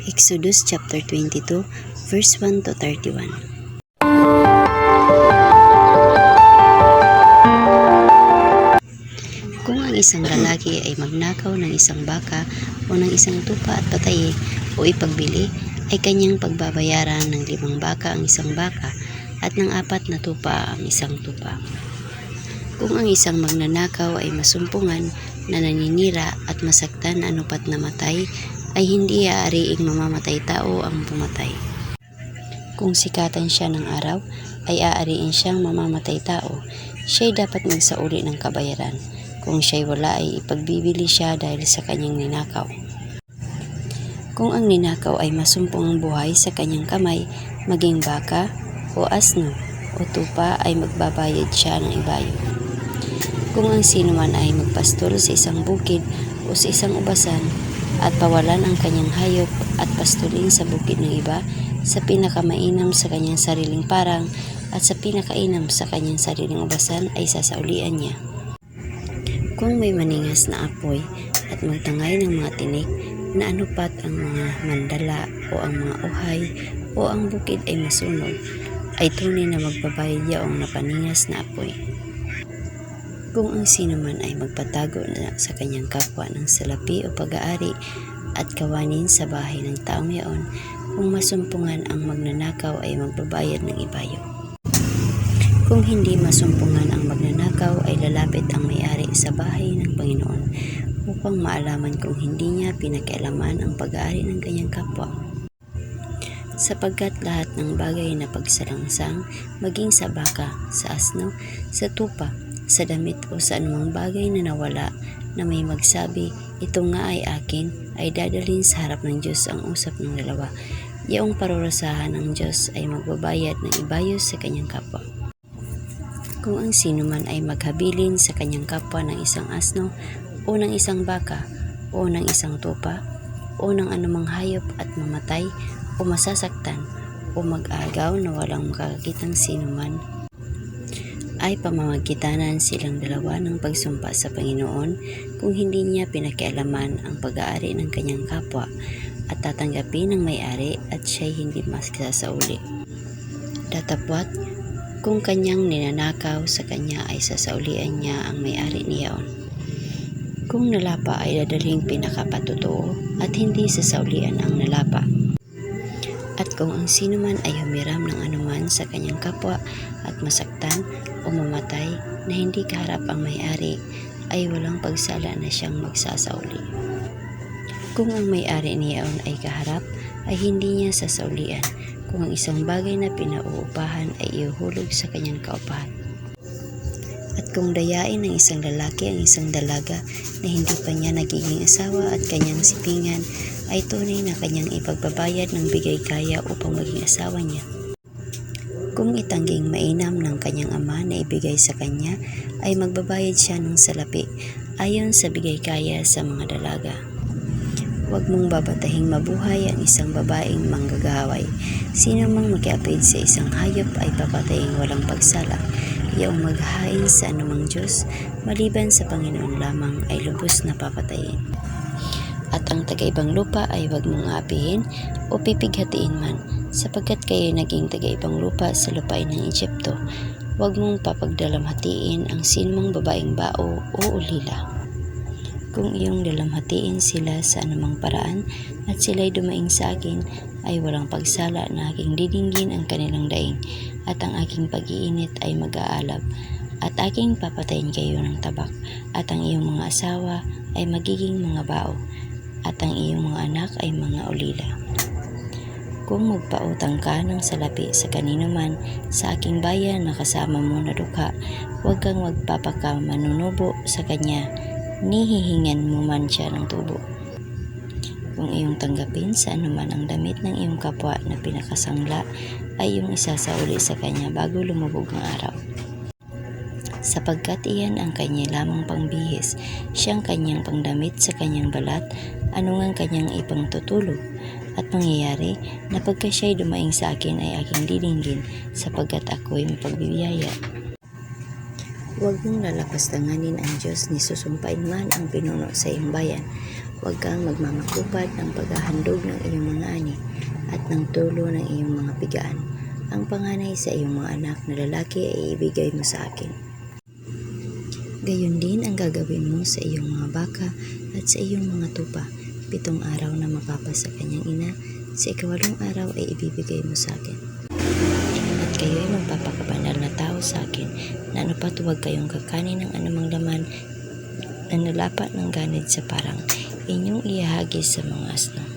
Exodus chapter 22, verse 1 to 31. Kung ang isang lalaki ay magnakaw ng isang baka o ng isang tupa at patayin o ipagbili, ay kanyang pagbabayaran ng 5 baka ang isang baka at ng 4 na tupa ang isang tupa. Kung ang isang magnanakaw ay masumpungan na naninira at masaktan na anupat na matay, ay hindi aariing mamamatay tao ang pumatay. Kung sikatan siya ng araw, ay aariin siyang mamamatay tao. Siya'y dapat magsauli ng kabayaran. Kung siya'y wala, ay ipagbibili siya dahil sa kanyang ninakaw. Kung ang ninakaw ay masumpong ang buhay sa kanyang kamay, maging baka o asno o tupa, ay magbabayad siya ng ibayo. Kung ang sinuman ay magpastol sa isang bukid o sa isang ubasan at pawalan ang kanyang hayop at pastulin sa bukid ng iba, sa pinakamainam sa kanyang sariling parang at sa pinakainam sa kanyang sariling ubasan, ay sasaulian niya. Kung may maningas na apoy at magtangay ng mga tinik na anupat ang mga mandala o ang mga uhay o ang bukid ay masunog, ay tunay na magbabayad yaong napaningas na apoy. Kung ang sinuman ay magpatago na sa kanyang kapwa ng salapi o pag-aari at kawanin sa bahay ng taong yaon, kung masumpungan ang magnanakaw, ay magbabayad ng ibayo. Kung hindi masumpungan ang magnanakaw, ay lalapit ang may-ari sa bahay ng Panginoon upang maalaman kung hindi niya pinakialaman ang pag-aari ng kanyang kapwa. Sapagkat lahat ng bagay na pagsalangsang, maging sa baka, sa asno, sa tupa, sa damit o sa anumang bagay na nawala, na may magsabi, ito nga ay akin, ay dadalhin sa harap ng Diyos ang usap ng dalawa. Yaong parurusahan ng Diyos ay magbabayad ng ibayo sa kanyang kapwa. Kung ang sinuman ay maghabilin sa kanyang kapwa ng isang asno o ng isang baka o ng isang tupa o ng anumang hayop at mamatay o masasaktan o mag-agaw na walang makakakitang sinuman, ay pamamagkitanan silang dalawa ng pagsumpa sa Panginoon kung hindi niya pinakialaman ang pag-aari ng kanyang kapwa, at tatanggapin ng may-ari at siya'y hindi masasauli. Datapwat, kung kanyang ninanakaw sa kanya, ay sasaulian niya ang may-ari niyaon. Kung nalapa, ay dadaling pinakapatotoo at hindi sasaulian ang nalapa. At kung ang sinuman ay humiram ng anuman sa kanyang kapwa at masaktan o mamatay na hindi kaharap ang may-ari, ay walang pagsala na siyang magsasauli. Kung ang may-ari niyaon ay kaharap, ay hindi niya sasaulian kung ang isang bagay na pinauupahan ay ihuhulog sa kanyang kaupahan. At kung dayain ng isang lalaki ang isang dalaga na hindi pa niya nagiging asawa at kanyang sipingan, ay tunay na kanyang ipagbabayad ng bigay kaya upang maging asawa niya. Kung itangging mainam ng kanyang ama na ibigay sa kanya, ay magbabayad siya ng salapi ayon sa bigay kaya sa mga dalaga. Huwag mong babatahing mabuhay ang isang babaeng manggagaway. Sino mang makiapid sa isang hayop ay papatayin walang pagsala. Yaong maghain sa anumang Diyos, maliban sa Panginoon lamang, ay lubos na papatayin. At ang taga-ibang lupa ay huwag mong aapihin o pipighatiin man, sapagkat kayo naging taga-ibang lupa sa lupain ng Egypto. Huwag mong papagdalamhatiin ang sinumang babaeng bao o ulila. Kung iyong dalamhatiin sila sa anumang paraan at sila'y dumaing sa akin, ay walang pagsala na aking didinggin ang kanilang daing, at ang aking pag-iinit ay mag-aalab, at aking papatayin kayo ng tabak, at ang iyong mga asawa ay magiging mga bao, at ang iyong mga anak ay mga ulila. Kung magpautang ka ng salapi sa kanino man sa aking bayan na kasama mo na dukha, huwag kang magpapakamanunubo sa kanya, ni hihingan mo man siya ng tubo. Kung iyong tanggapin sa anuman ang damit ng iyong kapwa na pinakasangla, ay iyong isasauli sa kanya bago lumubog ang araw. Sapagkat iyan ang kanya lamang pangbihis, siyang kanyang pangdamit sa kanyang balat, anungang kanyang ipangtutulog. At mangyayari na pagka siya'y dumaing sa akin, ay aking didinggin, sapagkat ako'y mapagbibiyaya. Huwag mong lalapastanganin ang Diyos ni susumpain man ang pinuno sa iyong bayan. Huwag kang magmamakupad ng paghahandog ng iyong mga ani. ng tulo ng iyong mga pigaan. Ang panganay sa iyong mga anak na lalaki ay ibigay mo sa akin. Gayon din ang gagawin mo sa iyong mga baka at sa iyong mga tupa. 7 araw na mapapa sa kanyang ina, sa 8 araw ay ibibigay mo sa akin. At kayo ay magpapakabanal na tao sa akin, na anupat huwag kayong kakanin ng anumang laman na nalapat ng ganid sa parang inyong iahagis sa mga asno.